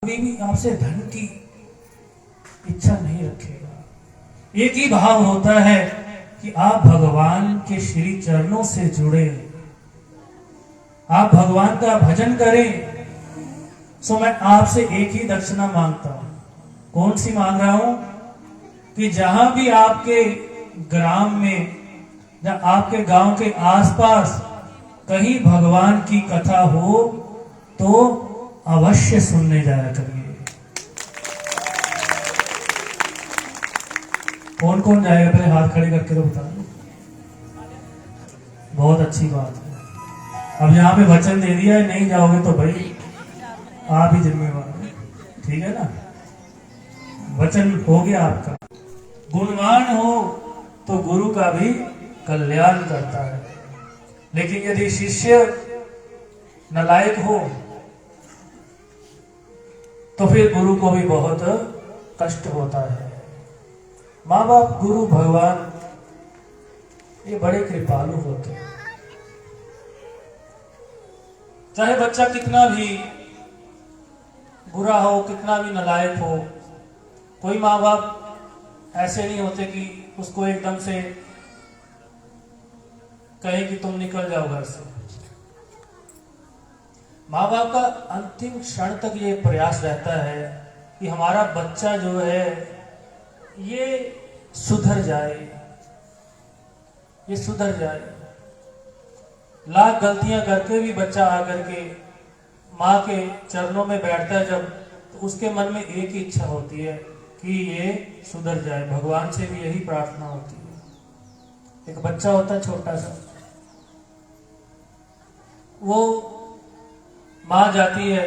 कभी भी आपसे धन की इच्छा नहीं रखेगा। एक ही भाव होता है कि आप भगवान के श्री चरणों से जुड़े, आप भगवान का भजन करें। सो मैं आपसे एक ही दक्षिणा मांगता हूं। कौन सी मांग रहा हूं? कि जहां भी आपके ग्राम में या आपके गांव के आसपास कहीं भगवान की कथा हो तो अवश्य सुनने जाया करिए। कौन कौन जाएगा? पहले हाथ खड़े करके तो बता दो। बहुत अच्छी बात है। अब यहाँ पे वचन दे दिया है, नहीं जाओगे तो भाई आप ही जिम्मेवार हैं, ठीक है ना? वचन हो गया आपका। गुणवान हो तो गुरु का भी कल्याण करता है, लेकिन यदि शिष्य नालायक हो तो फिर गुरु को भी बहुत कष्ट होता है। माँ बाप, गुरु, भगवान ये बड़े कृपालु होते हैं। चाहे बच्चा कितना भी बुरा हो, कितना भी नालायक हो, कोई माँ बाप ऐसे नहीं होते कि उसको एकदम से कहे कि तुम निकल जाओ घर से। माँ बाप का अंतिम क्षण तक ये प्रयास रहता है कि हमारा बच्चा जो है ये सुधर जाए, ये सुधर जाए। लाख गलतियां करके भी बच्चा आकर के माँ के चरणों में बैठता है जब, तो उसके मन में एक ही इच्छा होती है कि ये सुधर जाए। भगवान से भी यही प्रार्थना होती है। एक बच्चा होता है छोटा सा, वो माँ जाती है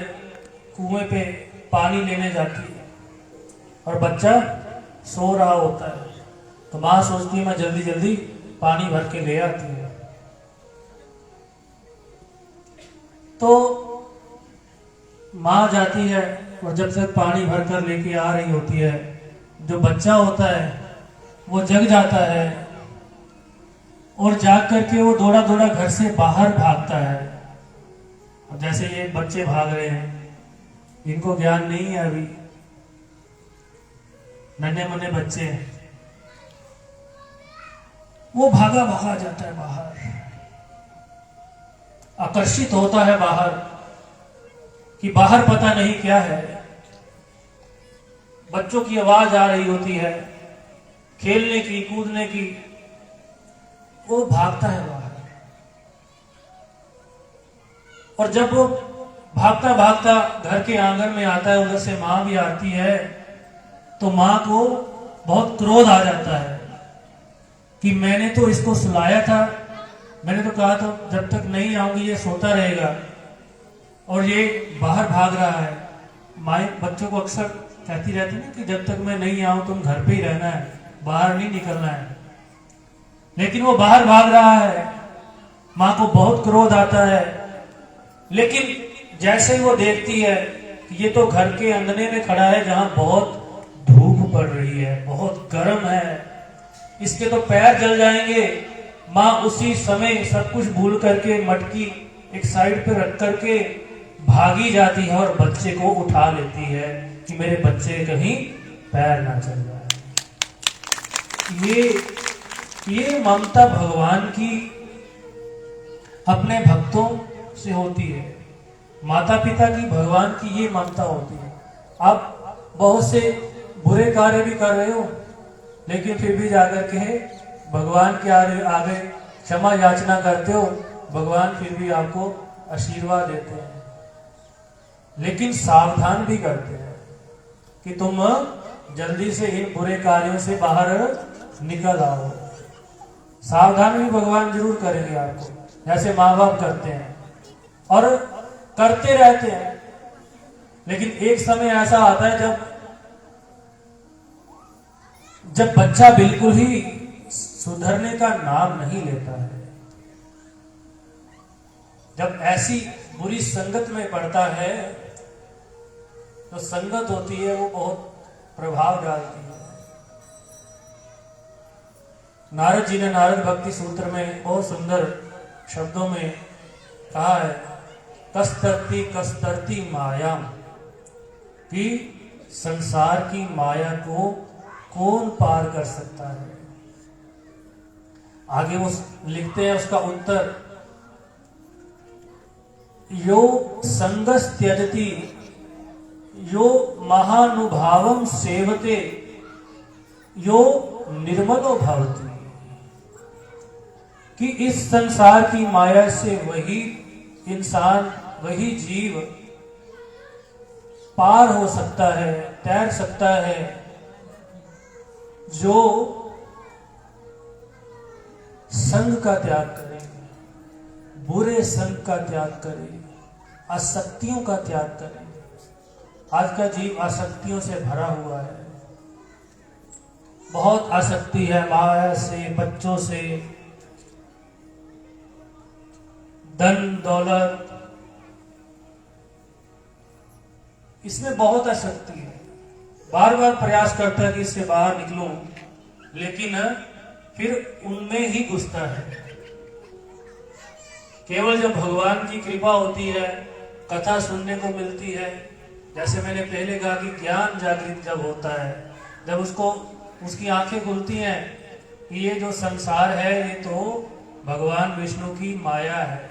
कुएं पे पानी लेने जाती है और बच्चा सो रहा होता है, तो माँ सोचती है मैं जल्दी जल्दी पानी भर के ले आती है। तो माँ जाती है और जब तक पानी भर कर लेके आ रही होती है, जो बच्चा होता है वो जग जाता है और जाग करके वो दौड़ा दौड़ा घर से बाहर भागता है। और जैसे ये बच्चे भाग रहे हैं, इनको ज्ञान नहीं है, अभी नन्हे मुन्ने बच्चे हैं, वो भागा भागा जाता है बाहर, आकर्षित होता है बाहर कि बाहर पता नहीं क्या है। बच्चों की आवाज आ रही होती है, खेलने की, कूदने की, वो भागता है बाहर। और जब वो भागता भागता घर के आंगन में आता है, उधर से माँ भी आती है, तो माँ को बहुत क्रोध आ जाता है कि मैंने तो इसको सुलाया था, मैंने तो कहा था जब तक नहीं आऊंगी ये सोता रहेगा और ये बाहर भाग रहा है। माँ बच्चों को अक्सर कहती रहती है कि जब तक मैं नहीं आऊं तुम घर पे ही रहना है, बाहर नहीं निकलना है। लेकिन वो बाहर भाग रहा है, माँ को बहुत क्रोध आता है। लेकिन जैसे ही वो देखती है कि ये तो घर के अंगने में खड़ा है जहां बहुत धूप पड़ रही है, बहुत गर्म है, इसके तो पैर जल जाएंगे, माँ उसी समय सब कुछ भूल करके मटकी एक साइड पे रख करके भागी जाती है और बच्चे को उठा लेती है कि मेरे बच्चे कहीं पैर ना चल जाए। ये ममता भगवान की अपने भक्तों से होती है। माता पिता की भगवान की ये ममता होती है। आप बहुत से बुरे कार्य भी कर रहे हो, लेकिन फिर भी जाकर के भगवान के आगे क्षमा याचना करते हो, भगवान फिर भी आपको आशीर्वाद देते हैं। लेकिन सावधान भी करते हैं कि तुम जल्दी से इन बुरे कार्यों से बाहर निकल आओ। सावधान भी भगवान जरूर करेंगे आपको, जैसे माँ बाप करते हैं और करते रहते हैं। लेकिन एक समय ऐसा आता है जब बच्चा बिल्कुल ही सुधरने का नाम नहीं लेता है, जब ऐसी बुरी संगत में पड़ता है, तो संगत होती है वो बहुत प्रभाव डालती है। नारद जी ने नारद भक्ति सूत्र में बहुत सुंदर शब्दों में कहा है, कस्तरती कस्तरती मायाम कि संसार की माया को कौन पार कर सकता है। आगे वो लिखते हैं उसका उत्तर, यो संगस त्यजति यो महानुभावम सेवते यो निर्मलो भवति, कि इस संसार की माया से वही इंसान, वही जीव पार हो सकता है, तैर सकता है, जो संग का त्याग करे, बुरे संग का त्याग करे, आसक्तियों का त्याग करे। आज का जीव आसक्तियों से भरा हुआ है, बहुत आसक्ति है माया से, बच्चों से, धन दौलत, इसमें बहुत आसक्ति है। बार बार प्रयास करता है कि इससे बाहर निकलूं, लेकिन फिर उनमें ही घुसता है। केवल जब भगवान की कृपा होती है, कथा सुनने को मिलती है, जैसे मैंने पहले कहा कि ज्ञान जागृत जब होता है, जब उसकी आंखें खुलती हैं कि ये जो संसार है ये तो भगवान विष्णु की माया है,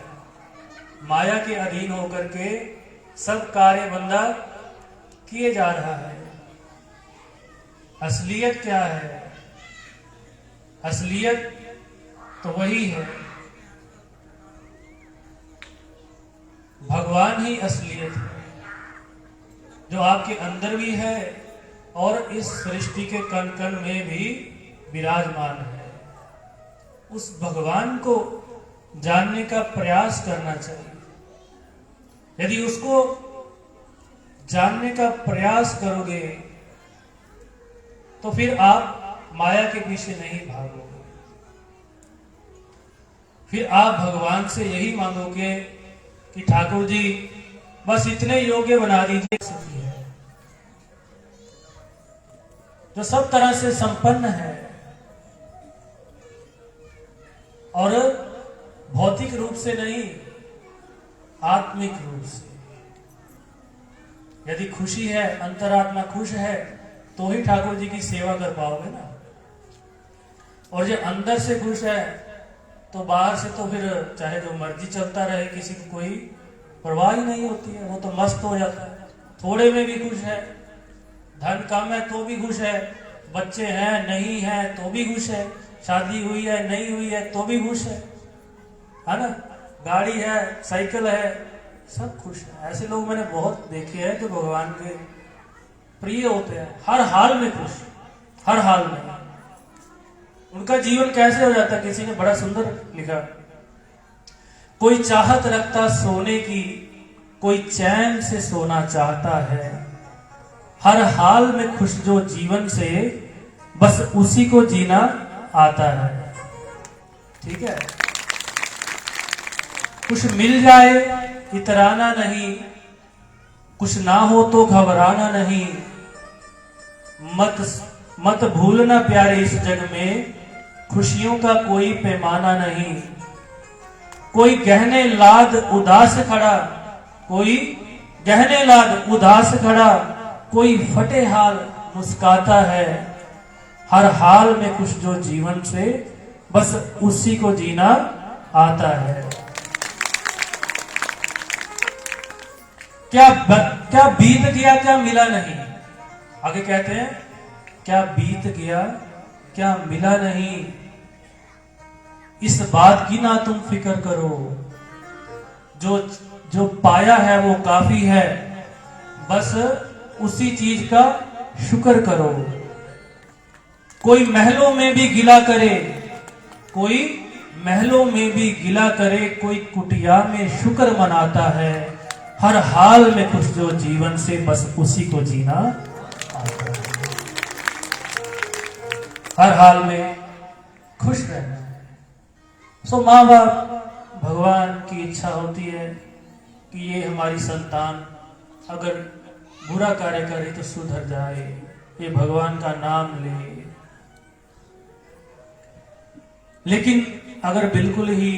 माया के अधीन होकर के सब कार्य बंदा किए जा रहा है। असलियत क्या है? असलियत तो वही है, भगवान ही असलियत है, जो आपके अंदर भी है और इस सृष्टि के कण कण में भी विराजमान है। उस भगवान को जानने का प्रयास करना चाहिए। यदि उसको जानने का प्रयास करोगे तो फिर आप माया के पीछे नहीं भागोगे, फिर आप भगवान से यही मांगोगे कि ठाकुर जी बस इतने योग्य बना दीजिए, जो सब तरह से संपन्न है और भौतिक रूप से नहीं, आत्मिक रूप से। यदि खुशी है, अंतरात्मा खुश है, तो ही ठाकुर जी की सेवा कर पाओगे ना। और जो अंदर से खुश है तो बाहर से तो फिर चाहे जो मर्जी चलता रहे, किसी को कोई परवाह ही नहीं होती है, वो तो मस्त हो जाता है। थोड़े में भी खुश है, धन कम है तो भी खुश है, बच्चे हैं नहीं है तो भी खुश है, शादी हुई है नहीं हुई है तो भी खुश है ना, गाड़ी है, साइकिल है, सब खुश है। ऐसे लोग मैंने बहुत देखे हैं जो भगवान के प्रिय होते हैं, हर हाल में खुश, हर हाल में। उनका जीवन कैसे हो जाता है? किसी ने बड़ा सुंदर लिखा, कोई चाहत रखता सोने की, कोई चैन से सोना चाहता है, हर हाल में खुश जो जीवन से, बस उसी को जीना आता है। ठीक है, कुछ मिल जाए इतराना नहीं, कुछ ना हो तो घबराना नहीं, मत भूलना प्यारे इस जग में, खुशियों का कोई पैमाना नहीं। कोई गहने लाद उदास खड़ा, कोई गहने लाद उदास खड़ा, कोई फटे हाल मुस्काता है, हर हाल में खुश जो जीवन से, बस उसी को जीना आता है। क्या बीत गया क्या मिला नहीं, आगे कहते हैं क्या बीत गया क्या मिला नहीं, इस बात की ना तुम फिक्र करो, जो पाया है वो काफी है, बस उसी चीज का शुक्र करो। कोई महलों में भी गिला करे, कोई महलों में भी गिला करे, कोई कुटिया में शुक्र मनाता है, हर हाल में खुश जो जीवन से, बस उसी को जीना आता है। हर हाल में खुश रहना है। सो माँ बाप, भगवान की इच्छा होती है कि ये हमारी संतान अगर बुरा कार्य करे तो सुधर जाए, ये भगवान का नाम ले। लेकिन अगर बिल्कुल ही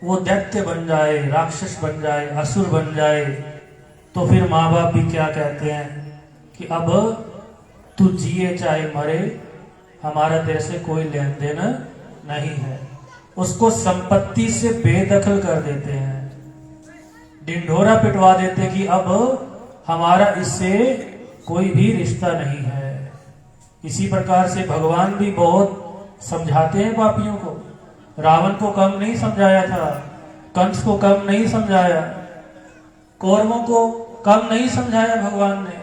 वो दैत्य बन जाए, राक्षस बन जाए, असुर बन जाए, तो फिर माँ बाप भी क्या कहते हैं कि अब तू जिए चाहे मरे, हमारा तेरे से कोई लेन देन नहीं है। उसको संपत्ति से बेदखल कर देते हैं, ढिंढोरा पिटवा देते कि अब हमारा इससे कोई भी रिश्ता नहीं है। इसी प्रकार से भगवान भी बहुत समझाते हैं पापियों को। रावण को कम नहीं समझाया था, कंस को कम नहीं समझाया, कौरवों को कम नहीं समझाया भगवान ने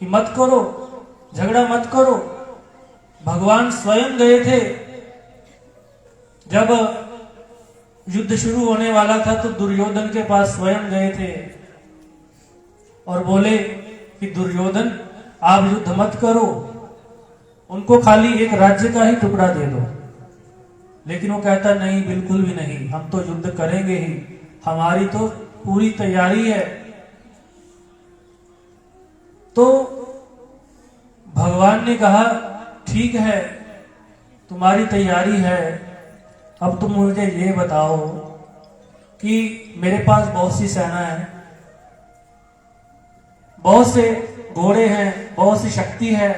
कि मत करो, झगड़ा मत करो। भगवान स्वयं गए थे, जब युद्ध शुरू होने वाला था तो दुर्योधन के पास स्वयं गए थे और बोले कि दुर्योधन आप युद्ध मत करो, उनको खाली एक राज्य का ही टुकड़ा दे दो। लेकिन वो कहता नहीं, बिल्कुल भी नहीं, हम तो युद्ध करेंगे ही, हमारी तो पूरी तैयारी है। तो भगवान ने कहा ठीक है, तुम्हारी तैयारी है, अब तुम मुझे ये बताओ कि मेरे पास बहुत सी सेना है, बहुत से घोड़े हैं, बहुत सी शक्ति है,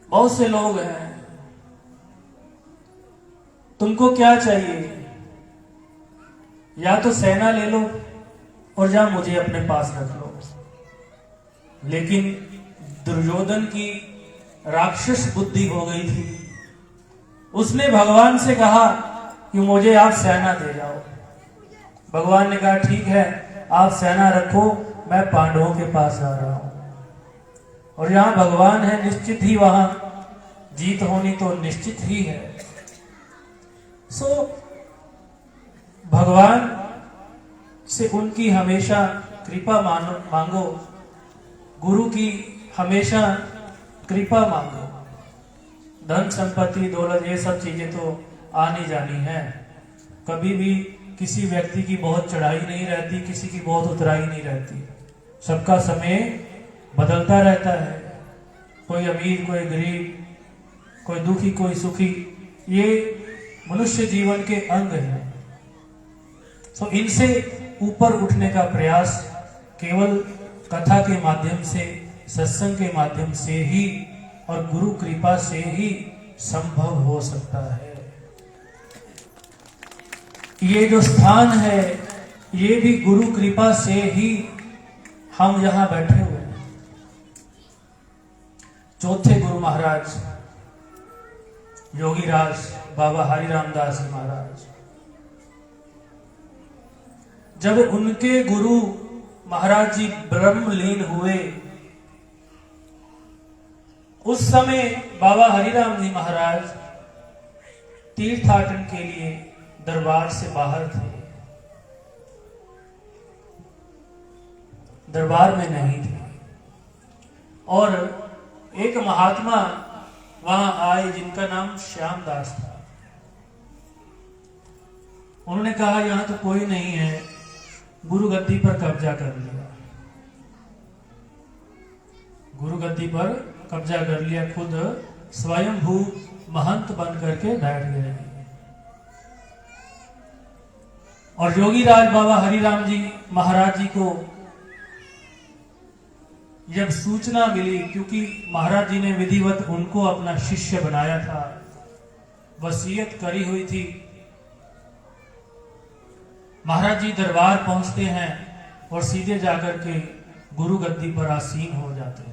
बहुत से लोग हैं, तुमको क्या चाहिए? या तो सेना ले लो और या मुझे अपने पास रख लो। लेकिन दुर्योधन की राक्षस बुद्धि हो गई थी, उसने भगवान से कहा कि मुझे आप सेना दे जाओ। भगवान ने कहा ठीक है, आप सेना रखो, मैं पांडवों के पास आ रहा हूं। और जहां भगवान है निश्चित ही वहां जीत होनी तो निश्चित ही है। सो भगवान से उनकी हमेशा कृपा मांगो, गुरु की हमेशा कृपा मांगो। धन संपत्ति दौलत ये सब चीजें तो आनी जानी है, कभी भी किसी व्यक्ति की बहुत चढ़ाई नहीं रहती, किसी की बहुत उतराई नहीं रहती, सबका समय बदलता रहता है। कोई अमीर, कोई गरीब, कोई दुखी, कोई सुखी, ये मनुष्य जीवन के अंग हैं। तो इनसे ऊपर उठने का प्रयास केवल कथा के माध्यम से, सत्संग के माध्यम से ही और गुरु कृपा से ही संभव हो सकता है। ये जो स्थान है ये भी गुरु कृपा से ही हम यहां बैठे हुए हैं। चौथे गुरु महाराज योगीराज बाबा हरिराम दास जी महाराज, जब उनके गुरु महाराज जी ब्रह्मलीन हुए, उस समय बाबा हरिराम जी महाराज तीर्थाटन के लिए दरबार से बाहर थे, दरबार में नहीं थे। और एक महात्मा वहां आए जिनका नाम श्याम दास था। उन्होंने कहा यहां तो कोई नहीं है, गुरु गद्दी पर कब्जा कर लिया, गुरु गद्दी पर कब्जा कर लिया, खुद स्वयंभू महंत बन करके बैठ गए। और योगीराज बाबा हरिराम जी महाराज जी को जब सूचना मिली, क्योंकि महाराज जी ने विधिवत उनको अपना शिष्य बनाया था, वसीयत करी हुई थी, महाराज जी दरबार पहुंचते हैं और सीधे जाकर के गुरु गद्दी पर आसीन हो जाते हैं।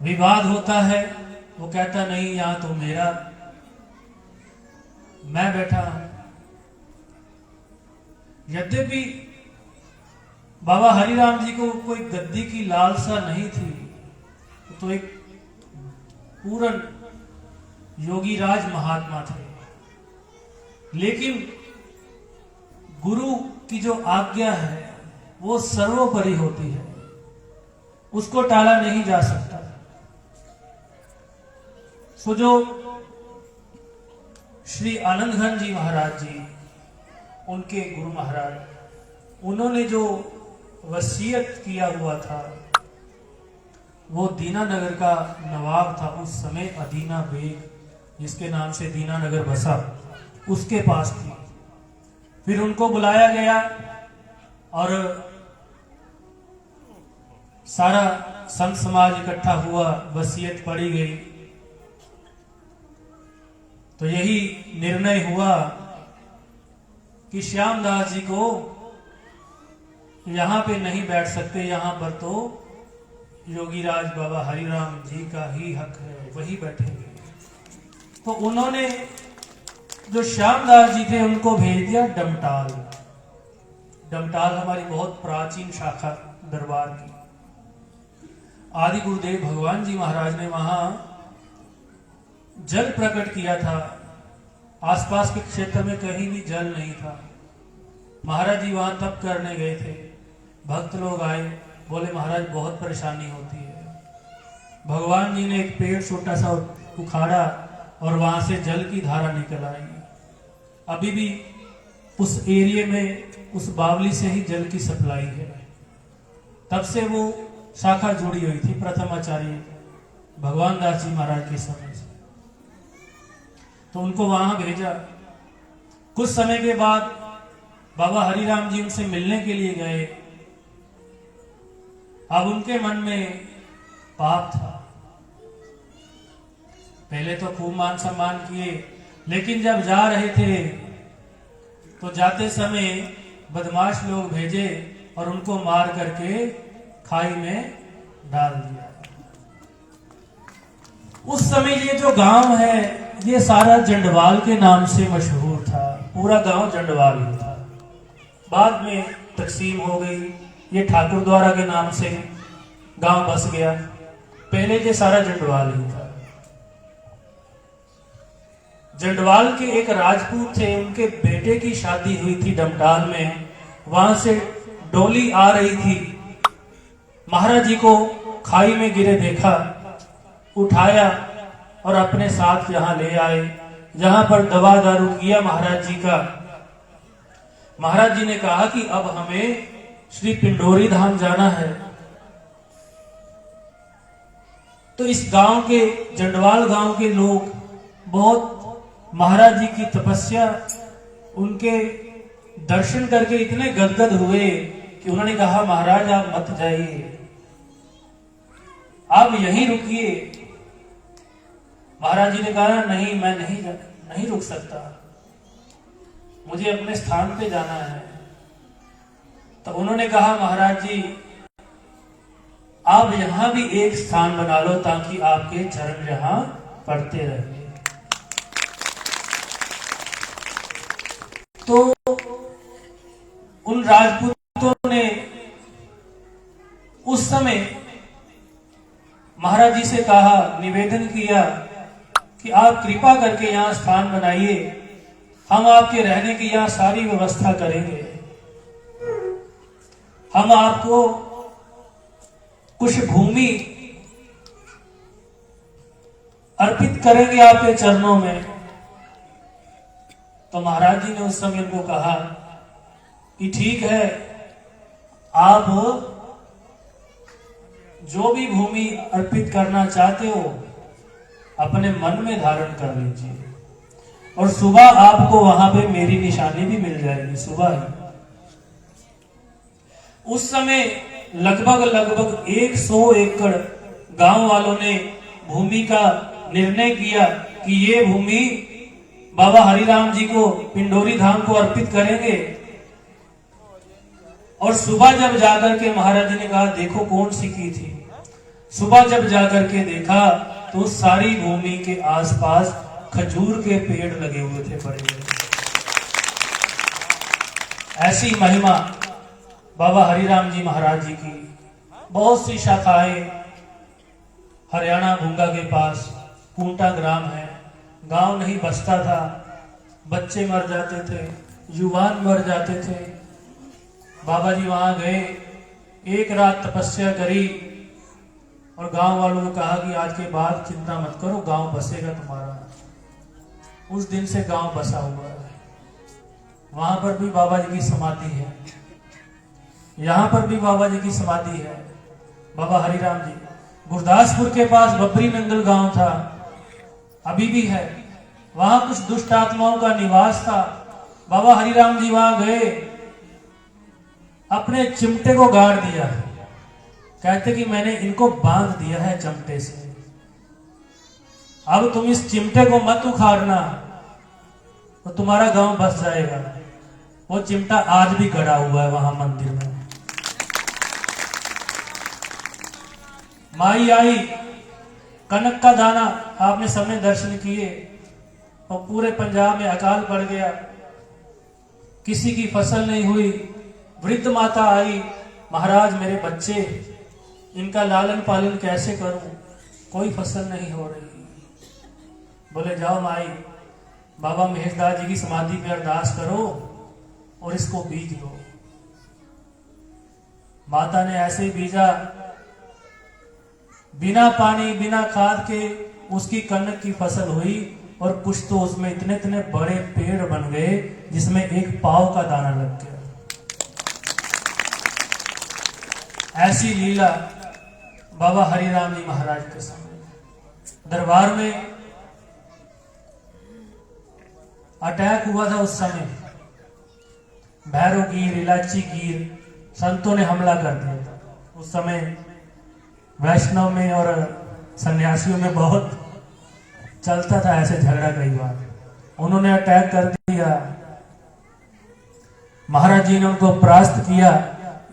विवाद होता है, वो कहता नहीं यहां तो मेरा, मैं बैठा हूं। यद्यपि बाबा हरिराम जी को कोई गद्दी की लालसा नहीं थी, तो एक पूर्ण योगीराज महात्मा थे, लेकिन गुरु की जो आज्ञा है वो सर्वोपरि होती है, उसको टाला नहीं जा सकता। सो जो श्री आनंद घन जी महाराज जी, उनके गुरु महाराज, उन्होंने जो वसीयत किया हुआ था, वो दीनानगर का नवाब था उस समय, अदीना बेग, जिसके नाम से दीनानगर बसा, उसके पास थी। फिर उनको बुलाया गया और सारा संत समाज इकट्ठा हुआ, वसीयत पड़ी गई। तो यही निर्णय हुआ कि श्यामदास जी को यहां पे नहीं बैठ सकते, यहां पर तो योगीराज बाबा हरिराम जी का ही हक है, वही बैठेंगे। तो उन्होंने जो श्यामदास जी थे उनको भेज दिया डमटाल। डमटाल हमारी बहुत प्राचीन शाखा दरबार की। आदि गुरुदेव भगवान जी महाराज ने वहां जल प्रकट किया था। आसपास के क्षेत्र में कहीं भी जल नहीं था। महाराज जी वहां तप करने गए थे। भक्त लोग आए, बोले महाराज बहुत परेशानी होती है। भगवान जी ने एक पेड़ छोटा सा उखाड़ा और वहां से जल की धारा निकल आई। अभी भी उस एरिया में उस बावली से ही जल की सप्लाई है। तब से वो शाखा जुड़ी हुई थी प्रथम आचार्य भगवान दास जी महाराज के समय से। तो उनको वहां भेजा। कुछ समय के बाद बाबा हरिराम जी उनसे मिलने के लिए गए। अब उनके मन में पाप था। पहले तो खूब मान सम्मान किए, लेकिन जब जा रहे थे तो जाते समय बदमाश लोग भेजे और उनको मार करके खाई में डाल दिया। उस समय ये जो गांव है ये सारा जंडवाल के नाम से मशहूर था। पूरा गांव जंडवाल ही था। बाद में तकसीम हो गई, ये ठाकुर द्वारा के नाम से गांव बस गया। पहले ये सारा जंडवाल ही था। जंडवाल के एक राजपूत थे, उनके बेटे की शादी हुई थी डमटाल में। वहां से डोली आ रही थी। महाराज जी को खाई में गिरे देखा, उठाया और अपने साथ यहां ले आए। जहां पर दवा दारू किया महाराज जी का। महाराज जी ने कहा कि अब हमें श्री पिंडोरी धाम जाना है। तो इस गांव के जंडवाल गांव के लोग बहुत महाराज जी की तपस्या, उनके दर्शन करके इतने गदगद हुए कि उन्होंने कहा महाराज आप मत जाइए, आप यहीं रुकिए। महाराज जी ने कहा नहीं, मैं नहीं रुक सकता, मुझे अपने स्थान पे जाना है। तो उन्होंने कहा महाराज जी आप यहां भी एक स्थान बना लो ताकि आपके चरण यहां पड़ते रहे। तो उन राजपूतों ने उस समय महाराज जी से कहा, निवेदन किया कि आप कृपा करके यहां स्थान बनाइए, हम आपके रहने की यहां सारी व्यवस्था करेंगे। हम आपको कुछ भूमि अर्पित करेंगे आपके चरणों में। तो महाराज जी ने उस समय उनको कहा कि ठीक है, आप जो भी भूमि अर्पित करना चाहते हो अपने मन में धारण कर लीजिए, और सुबह आपको वहां पे मेरी निशानी भी मिल जाएगी। सुबह ही उस समय लगभग 100 एकड़ गांव वालों ने भूमि का निर्णय किया कि ये भूमि बाबा हरिराम जी को पिंडोरी धाम को अर्पित करेंगे। और सुबह जब जाकर के महाराज जी ने कहा देखो कौन सी की थी। सुबह जब जाकर के देखा तो सारी भूमि के आसपास खजूर के पेड़ लगे हुए थे बड़े बड़े। ऐसी महिमा बाबा हरिराम जी महाराज जी की। बहुत सी शाखाएं हरियाणा भूंगा के पास पूंटा ग्राम है। गांव नहीं बसता था, बच्चे मर जाते थे, युवान मर जाते थे। बाबा जी वहां गए, एक रात तपस्या करी और गांव वालों ने कहा कि आज के बाद चिंता मत करो, गांव बसेगा तुम्हारा। उस दिन से गांव बसा हुआ है। वहां पर भी बाबा जी की समाधि है, यहां पर भी बाबा जी की समाधि है। बाबा हरिराम जी गुरदासपुर के पास बबरी नंगल गांव था, अभी भी है। वहां कुछ दुष्ट आत्माओं का निवास था। बाबा हरिराम जी वहां गए, अपने चिमटे को गाड़ दिया। कहते कि मैंने इनको बांध दिया है चिमटे से, अब तुम इस चिमटे को मत उखाड़ना तो तुम्हारा गांव बस जाएगा। वो चिमटा आज भी गड़ा हुआ है वहां मंदिर में। माई आई, कनक का दाना आपने सबने दर्शन किए, और पूरे पंजाब में अकाल पड़ गया, किसी की फसल नहीं हुई। वृद्ध माता आई, महाराज मेरे बच्चे, इनका लालन पालन कैसे करूं, कोई फसल नहीं हो रही। बोले जाओ माई, बाबा महेशदास जी की समाधि पे अरदास करो और इसको बीज दो। माता ने ऐसे ही बीजा, बिना पानी बिना खाद के उसकी कनक की फसल हुई, और कुछ तो उसमें इतने इतने बड़े पेड़ बन गए जिसमें एक पाव का दाना लग गया। ऐसी लीला बाबा हरिराम जी महाराज के समय दरबार में अटैक हुआ था। उस समय भैरव गिर, इलायची गिर संतों ने हमला कर दिया था। उस समय वैष्णव में और सन्यासियों में बहुत चलता था ऐसे झगड़ा। कई बार उन्होंने अटैक कर दिया, महाराज जी ने उनको परास्त किया।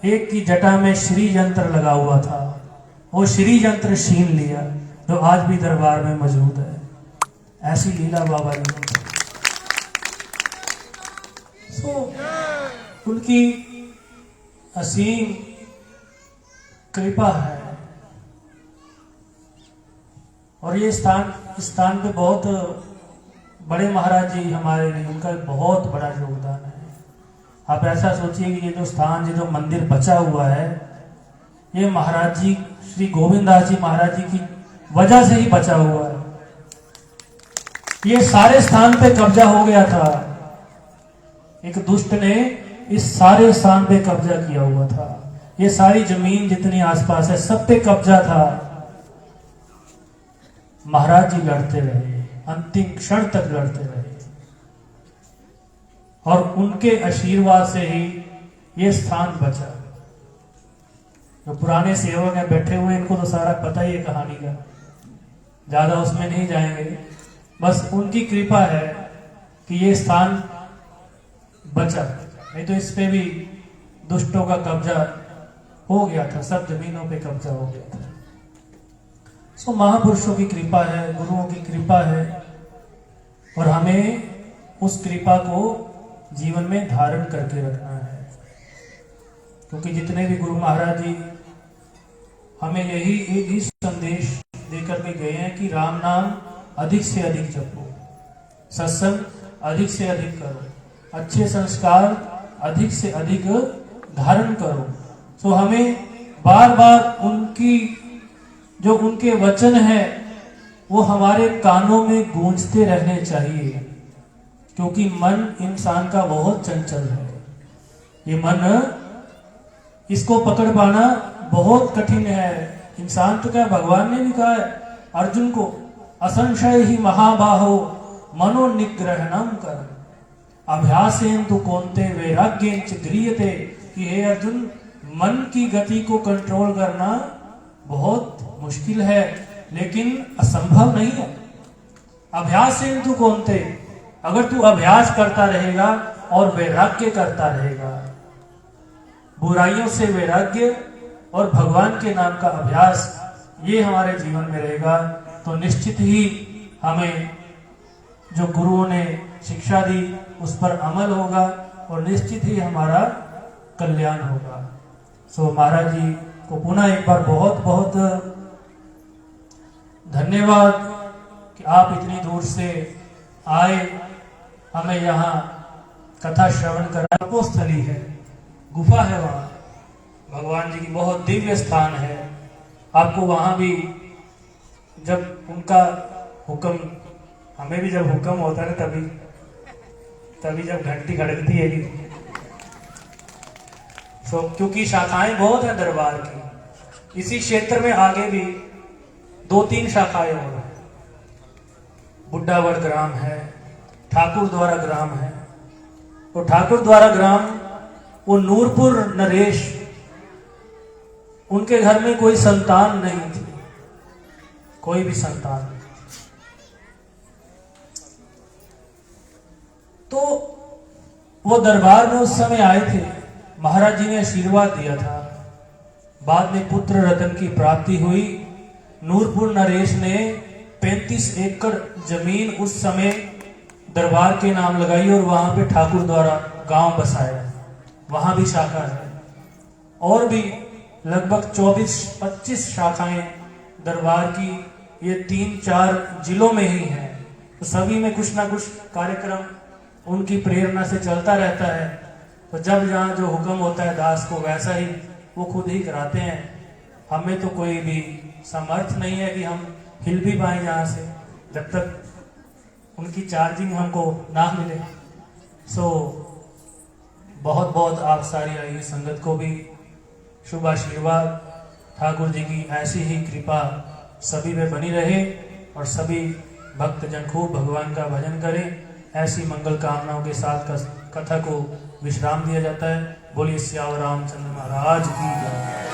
एक की जटा में श्री यंत्र लगा हुआ था, वो श्री यंत्र छीन लिया, जो आज भी दरबार में मौजूद है। ऐसी लीला बाबा जी ने। उनकी असीम कृपा है। और ये स्थान पे बहुत बड़े महाराज जी हमारे लिए, उनका बहुत बड़ा योगदान है। आप ऐसा सोचिए कि ये जो स्थान, ये जो मंदिर बचा हुआ है, ये महाराज जी श्री गोविंददास जी महाराज जी की वजह से ही बचा हुआ है। ये सारे स्थान पे कब्जा हो गया था, एक दुष्ट ने इस सारे स्थान पे कब्जा किया हुआ था। ये सारी जमीन जितनी आसपास है सब पे कब्जा था। महाराज जी लड़ते रहे, अंतिम क्षण तक लड़ते रहे, और उनके आशीर्वाद से ही ये स्थान बचा। जो पुराने सेवक हैं बैठे हुए, इनको तो सारा पता ही है कहानी का, ज्यादा उसमें नहीं जाएंगे। बस उनकी कृपा है कि ये स्थान बचा, नहीं तो इस पे भी दुष्टों का कब्जा हो गया था, सब जमीनों पे कब्जा हो गया था। सो महापुरुषों की कृपा है, गुरुओं की कृपा है, और हमें उस कृपा को जीवन में धारण करके रखना है। क्योंकि जितने भी गुरु महाराज जी हमें यही एक ही संदेश देकर के गए हैं कि राम नाम अधिक से अधिक जपो, सत्संग अधिक से अधिक करो, अच्छे संस्कार अधिक से अधिक धारण करो। सो हमें बार बार उनकी जो उनके वचन है वो हमारे कानों में गूंजते रहने चाहिए। क्योंकि मन इंसान का बहुत चंचल है, ये मन, इसको पकड़ पाना बहुत कठिन है। इंसान तो क्या, भगवान ने भी कहा है अर्जुन को, असंशय ही महाबाहो मनो निग्रहणम कर अभ्यासेन तु कौन्ते वैराग्येन च गृह्यते। कि हे अर्जुन, मन की गति को कंट्रोल करना बहुत मुश्किल है, लेकिन असंभव नहीं है। अभ्यासेन तु कौन्ते, अगर तू अभ्यास करता रहेगा और वैराग्य करता रहेगा, बुराइयों से वैराग्य और भगवान के नाम का अभ्यास, ये हमारे जीवन में रहेगा, तो निश्चित ही हमें जो गुरुओं ने शिक्षा दी उस पर अमल होगा, और निश्चित ही हमारा कल्याण होगा। सो महाराज जी को पुनः एक बार बहुत बहुत धन्यवाद कि आप इतनी दूर से आए, हमें यहाँ कथा श्रवण करा। तपोस्थली है, गुफा है, वहाँ भगवान जी की बहुत दिव्य स्थान है। आपको वहां भी जब उनका हुक्म, हमें भी जब हुक्म होता है तभी जब घंटी खड़कती है कि क्योंकि शाखाएं बहुत है दरबार की। इसी क्षेत्र में आगे भी 2-3 शाखाएं और हैं। बुड्ढावड़ ग्राम है, ठाकुर द्वारा ग्राम है। तो ठाकुर द्वारा ग्राम वो नूरपुर नरेश, उनके घर में कोई संतान नहीं थी, कोई भी संतान नहीं। तो वो दरबार में उस समय आए थे, महाराज जी ने आशीर्वाद दिया था। बाद में पुत्र रतन की प्राप्ति हुई। नूरपुर नरेश ने 35 एकड़ जमीन उस समय दरबार के नाम लगाई और वहां पे ठाकुर द्वारा गांव बसाया। वहां भी शाखा है और भी लगभग 24-25 शाखाएं दरबार की ये 3-4 जिलों में ही हैं। तो सभी में कुछ ना कुछ कार्यक्रम उनकी प्रेरणा से चलता रहता है। तो जब जहाँ जो हुक्म होता है दास को, वैसा ही वो खुद ही कराते हैं। हमें तो कोई भी समर्थ नहीं है कि हम हिल भी पाए यहाँ से, जब तक उनकी चार्जिंग हमको ना मिले। सो बहुत बहुत आप सारी आई संगत को भी शुभ आशीर्वाद। ठाकुर जी की ऐसी ही कृपा सभी में बनी रहे और सभी भक्तजन खूब भगवान का भजन करें। ऐसी मंगल कामनाओं के साथ कथा को विश्राम दिया जाता है। बोलिए सियावर रामचंद्र महाराज की जय।